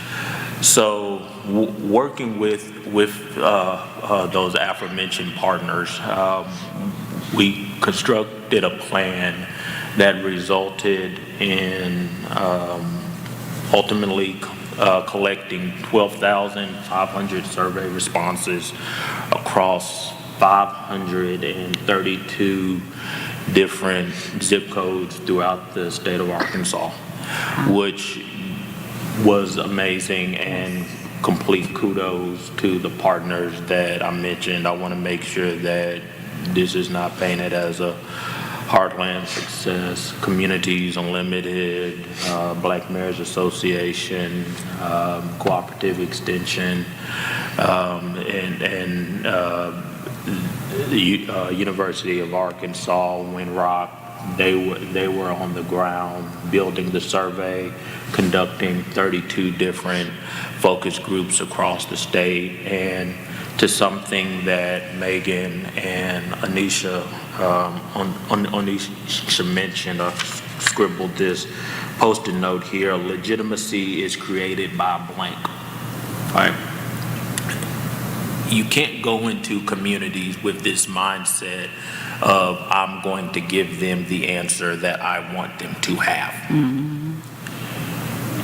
So working with those aforementioned partners, we constructed a plan that resulted in ultimately collecting 12,500 survey responses across 532 different zip codes throughout the state of Arkansas, which was amazing, and complete kudos to the partners that I mentioned. I want to make sure that this is not painted as a Heartland Success, Communities Unlimited, Black Mayors Association, Cooperative Extension, and the University of Arkansas, Winrock. They were on the ground building the survey, conducting 32 different focus groups across the state, and to something that Megan and Anisha mentioned, I scribbled this post-it note here: legitimacy is created by blank. Right? You can't go into communities with this mindset of I'm going to give them the answer that I want them to have.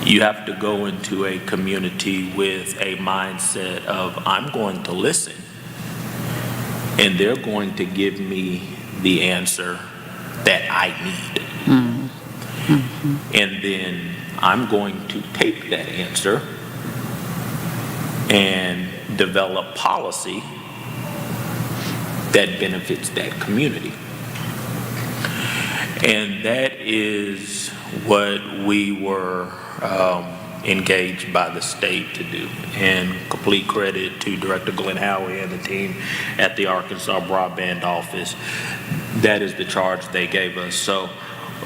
You have to go into a community with a mindset of I'm going to listen, and they're going to give me the answer that I need. And then I'm going to take that answer and develop policy that benefits that community. And that is what we were engaged by the state to do. And complete credit to Director Glenn Howey and the team at the Arkansas Broadband Office. That is the charge they gave us. So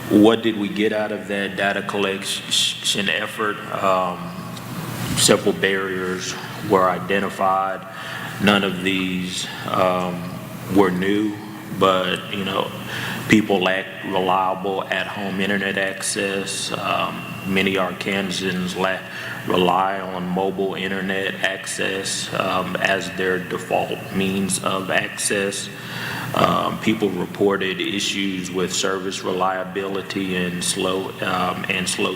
what did we get out of that data collection effort? Several barriers were identified. None of these were new, but people lack reliable at-home internet access. Many Arkansans rely on mobile internet access as their default means of access. People reported issues with service reliability and slow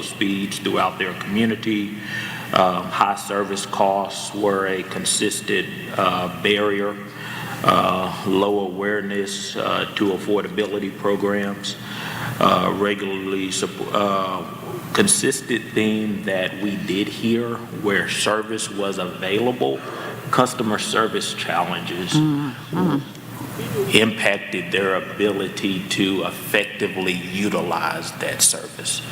speeds throughout their community. High service costs were a consistent barrier. Low awareness to affordability programs. Consistent theme that we did hear where service was available, customer service challenges impacted their ability to effectively utilize that service.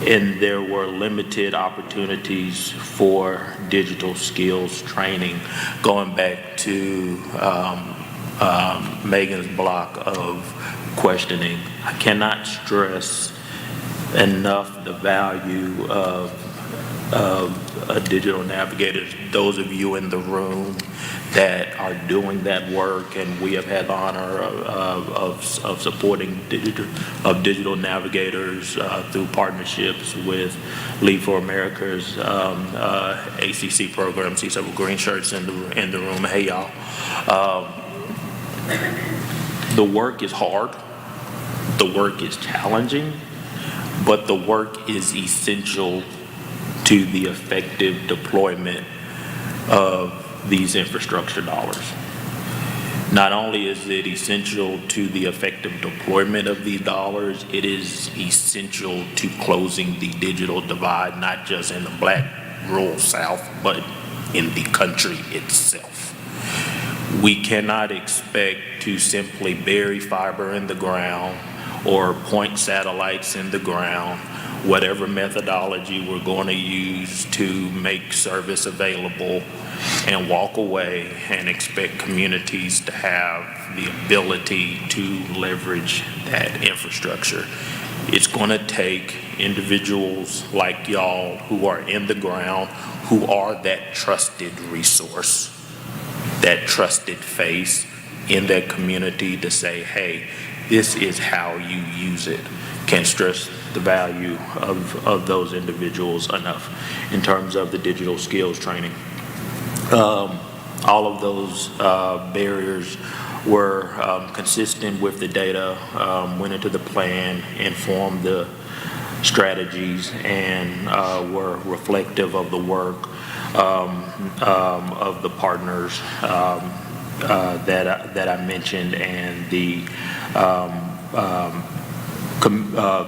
And there were limited opportunities for digital skills training, going back to Megan's block of questioning. I cannot stress enough the value of digital navigators. Those of you in the room that are doing that work, and we have had the honor of supporting digital navigators through partnerships with Lead for America's ACC program. See several green shirts in the room. Hey y'all. The work is hard. The work is challenging, but the work is essential to the effective deployment of these infrastructure dollars. Not only is it essential to the effective deployment of these dollars, it is essential to closing the digital divide, not just in the Black rural South, but in the country itself. We cannot expect to simply bury fiber in the ground or point satellites in the ground, whatever methodology we're going to use to make service available, and walk away and expect communities to have the ability to leverage that infrastructure. It's going to take individuals like y'all who are in the ground, who are that trusted resource, that trusted face in that community to say, hey, this is how you use it. Can't stress the value of those individuals enough in terms of the digital skills training. All of those barriers were consistent with the data, went into the plan, informed the strategies, and were reflective of the work of the partners that I mentioned, and the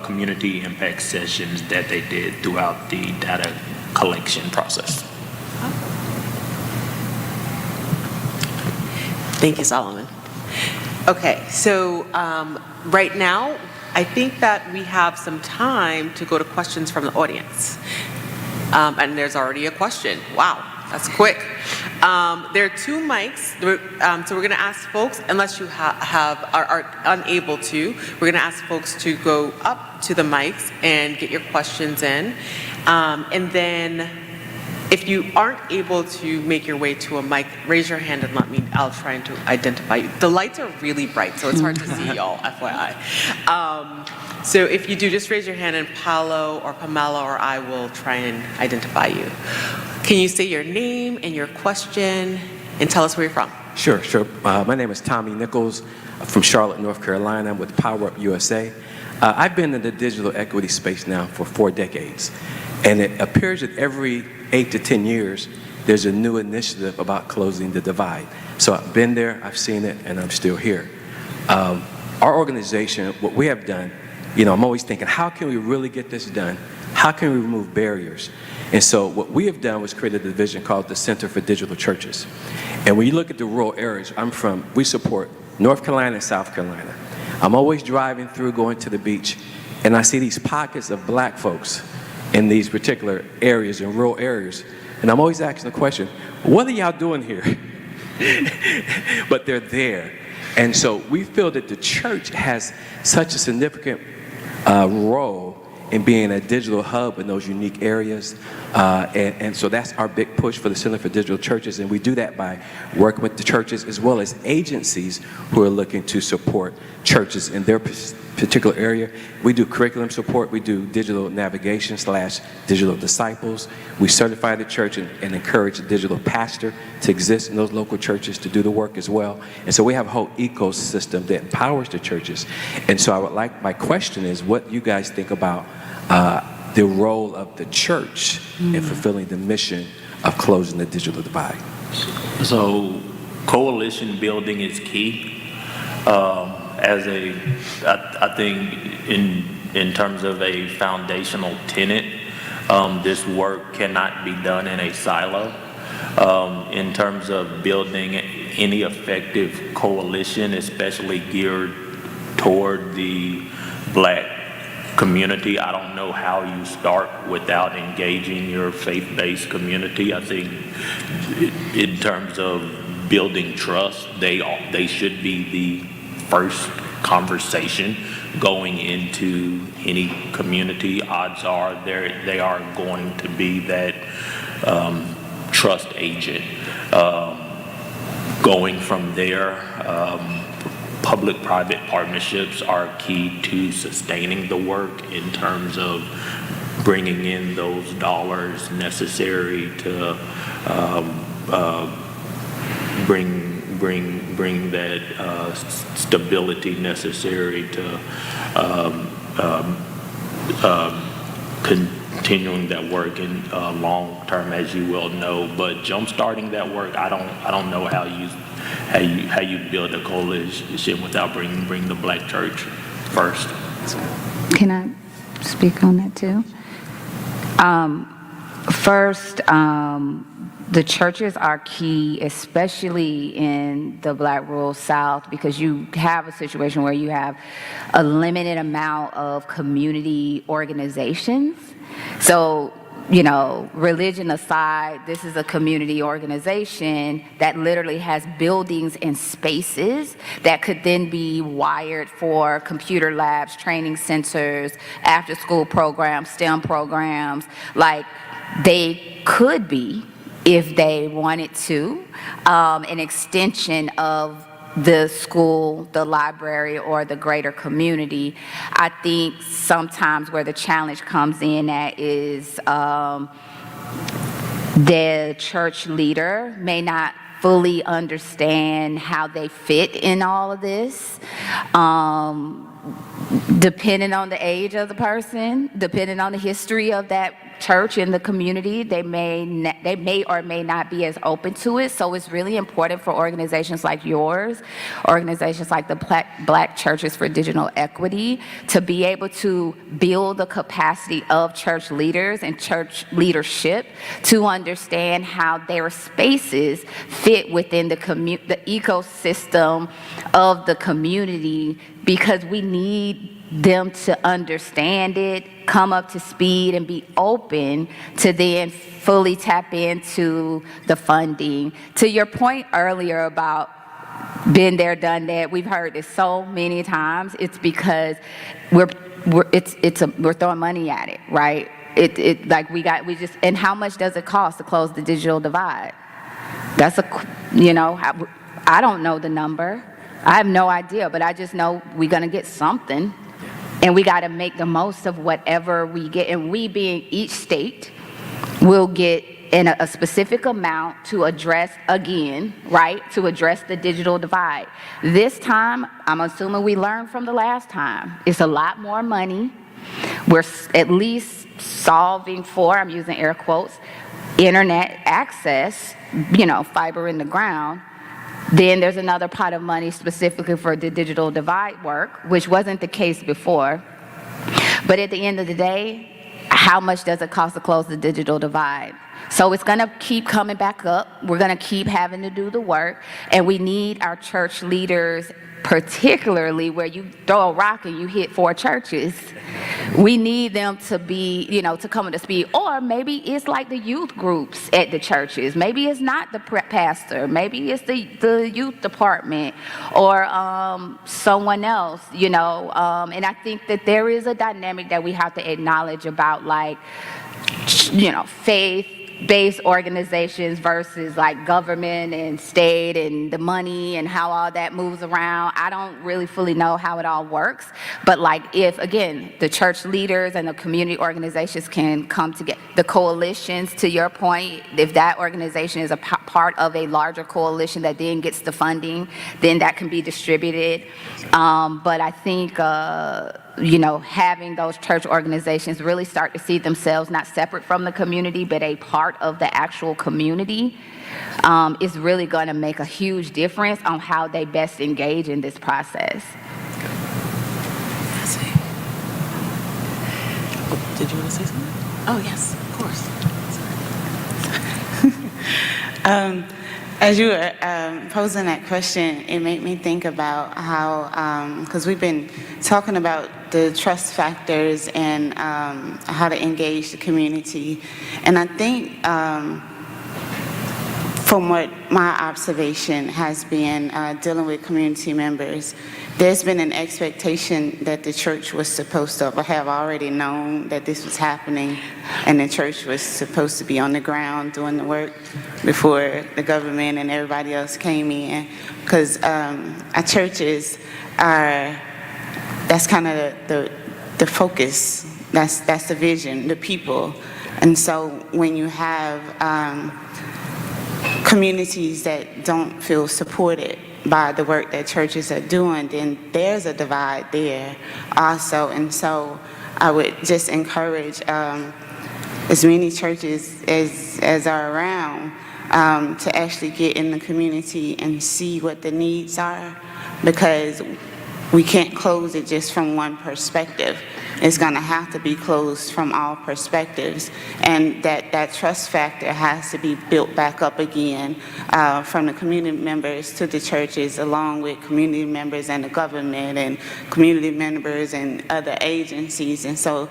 community impact sessions that they did throughout the data collection process. Thank you, Solomon. Okay, so right now, I think that we have some time to go to questions from the audience. And there's already a question. Wow, that's quick. There are 2 mics, so we're going to ask folks, unless you are unable to, we're going to ask folks to go up to the mics and get your questions in. And then if you aren't able to make your way to a mic, raise your hand and I'll try to identify you. The lights are really bright, so it's hard to see y'all, FYI. So if you do, just raise your hand and Paolo or Pamela or I will try and identify you. Can you say your name and your question and tell us where you're from? Sure. My name is Tommy Nichols from Charlotte, North Carolina. I'm with Power Up USA. I've been in the digital equity space now for 4 decades, and it appears that every 8 to 10 years, there's a new initiative about closing the divide. So I've been there, I've seen it, and I'm still here. Our organization, what we have done, I'm always thinking, how can we really get this done? How can we remove barriers? And so what we have done was create a division called the Center for Digital Churches. And when you look at the rural areas I'm from, we support North Carolina and South Carolina. I'm always driving through, going to the beach, and I see these pockets of Black folks in these particular areas, in rural areas. And I'm always asking the question, what are y'all doing here? But they're there. And so we feel that the church has such a significant role in being a digital hub in those unique areas. And so that's our big push for the Center for Digital Churches. And we do that by working with the churches as well as agencies who are looking to support churches in their particular area. We do curriculum support. We do digital navigation / digital disciples. We certify the church and encourage the digital pastor to exist in those local churches to do the work as well. And so we have a whole ecosystem that empowers the churches. And so my question is, what you guys think about the role of the church in fulfilling the mission of closing the digital divide? So coalition building is key. I think in terms of a foundational tenet, this work cannot be done in a silo. In terms of building any effective coalition, especially geared toward the Black community, I don't know how you start without engaging your faith-based community. I think in terms of building trust, they should be the first conversation going into any community. Odds are they are going to be that trust agent. Going from there, public-private partnerships are key to sustaining the work in terms of bringing in those dollars necessary to bring that stability necessary to continuing that work in long term, as you well know. But jumpstarting that work, I don't know how you how you build a coalition without bring the black church first. Can I speak on that too? First, the churches are key, especially in the Black rural South, because you have a situation where you have a limited amount of community organizations. So, you know, religion aside, this is a community organization that literally has buildings and spaces that could then be wired for computer labs, training centers, after-school programs, STEM programs. Like, they could be, if they wanted to, an extension of the school, the library, or the greater community. I think sometimes where the challenge comes in at is the church leader may not fully understand how they fit in all of this. Depending on the age of the person, depending on the history of that church in the community, they may or may not be as open to it. So it's really important for organizations like yours, organizations like the Black Churches for Digital Equity, to be able to build the capacity of church leaders and church leadership to understand how their spaces fit within the ecosystem of the community, because we need them to understand it, come up to speed, and be open to then fully tap into the funding. To your point earlier about been there, done that, we've heard this so many times. It's because we're throwing money at it, right? And how much does it cost to close the digital divide? That's I don't know the number. I have no idea, but I just know we're gonna get something. And we got to make the most of whatever we get. And we, being each state, will get in a specific amount to address, again, right, to address the digital divide. This time, I'm assuming we learned from the last time. It's a lot more money. We're at least solving for, I'm using air quotes, internet access, fiber in the ground. Then there's another pot of money specifically for the digital divide work, which wasn't the case before. But at the end of the day, how much does it cost to close the digital divide? So it's going to keep coming back up. We're going to keep having to do the work. And we need our church leaders, particularly where you throw a rock and you hit 4 churches. We need them to be, to come to speed. Or maybe it's like the youth groups at the churches. Maybe it's not the pastor. Maybe it's the youth department or someone else, And I think that there is a dynamic that we have to acknowledge about, faith-based organizations versus like government and state and the money and how all that moves around. I don't really fully know how it all works, but if, again, the church leaders and the community organizations can come together, the coalitions, to your point, if that organization is a part of a larger coalition that then gets the funding, then that can be distributed. But I think having those church organizations really start to see themselves not separate from the community, but a part of the actual community, is really going to make a huge difference on how they best engage in this process. Did you want to say something? Oh, yes, of course. As you were posing that question, it made me think about how, because we've been talking about the trust factors and how to engage the community. And I think from what my observation has been dealing with community members, there's been an expectation that the church was supposed to have already known that this was happening, and the church was supposed to be on the ground doing the work before the government and everybody else came in. Because our churches are, that's kind of the focus, that's the vision, the people. And so when you have communities that don't feel supported by the work that churches are doing, then there's a divide there also. And so I would just encourage as many churches as are around to actually get in the community and see what the needs are, because we can't close it just from one perspective. It's going to have to be closed from all perspectives, and that trust factor has to be built back up again from the community members to the churches, along with community members and the government and community members and other agencies. And so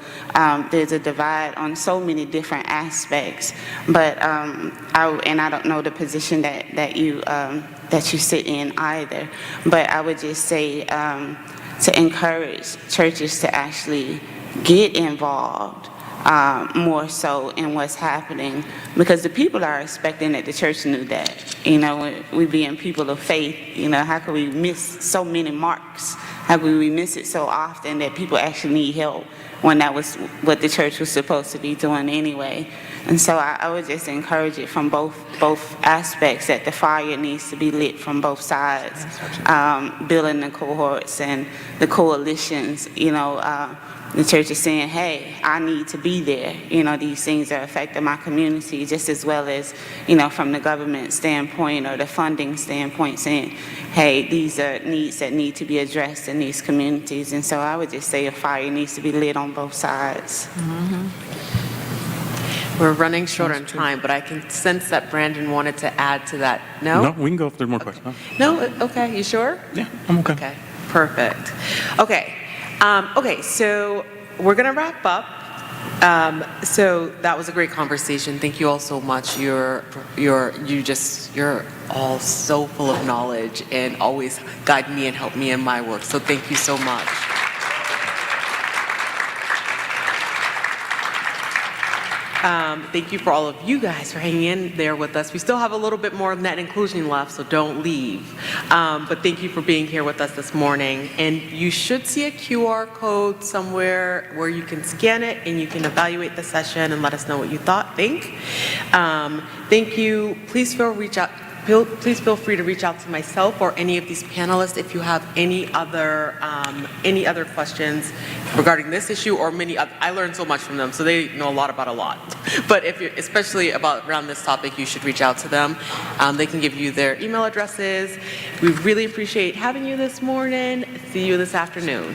there's a divide on so many different aspects. But I don't know the position that you sit in either. But I would just say, to encourage churches to actually get involved more so in what's happening, because the people are expecting that the church knew that. You know, we being people of faith, you know, how could we miss so many marks? How could we miss it so often that people actually need help when that was what the church was supposed to be doing anyway? And so I would just encourage it from both aspects, that the fire needs to be lit from both sides, building the cohorts and the coalitions. You know, the church is saying, hey, I need to be there. You know, these things are affecting my community, just as well as, you know, from the government standpoint or the funding standpoint, saying, hey, these are needs that need to be addressed in these communities. And so I would just say a fire needs to be lit on both sides. We're running short on time, but I can sense that Brandon wanted to add to that. No? No, we can go if there's more questions. No? Okay, you sure? Yeah, I'm okay. Okay, perfect. Okay, so we're gonna wrap up. So that was a great conversation. Thank you all so much. You're all so full of knowledge and always guide me and help me in my work. So thank you so much. Thank you for all of you guys for hanging in there with us. We still have a little bit more of net inclusion left, so don't leave. But thank you for being here with us this morning. And you should see a QR code somewhere where you can scan it and you can evaluate the session and let us know what you think. Thank you. Please feel free to reach out to myself or any of these panelists if you have any other questions regarding this issue or many other. I learned so much from them, so they know a lot about a lot. But if you're, especially around this topic, you should reach out to them. They can give you their email addresses. We really appreciate having you this morning. See you this afternoon.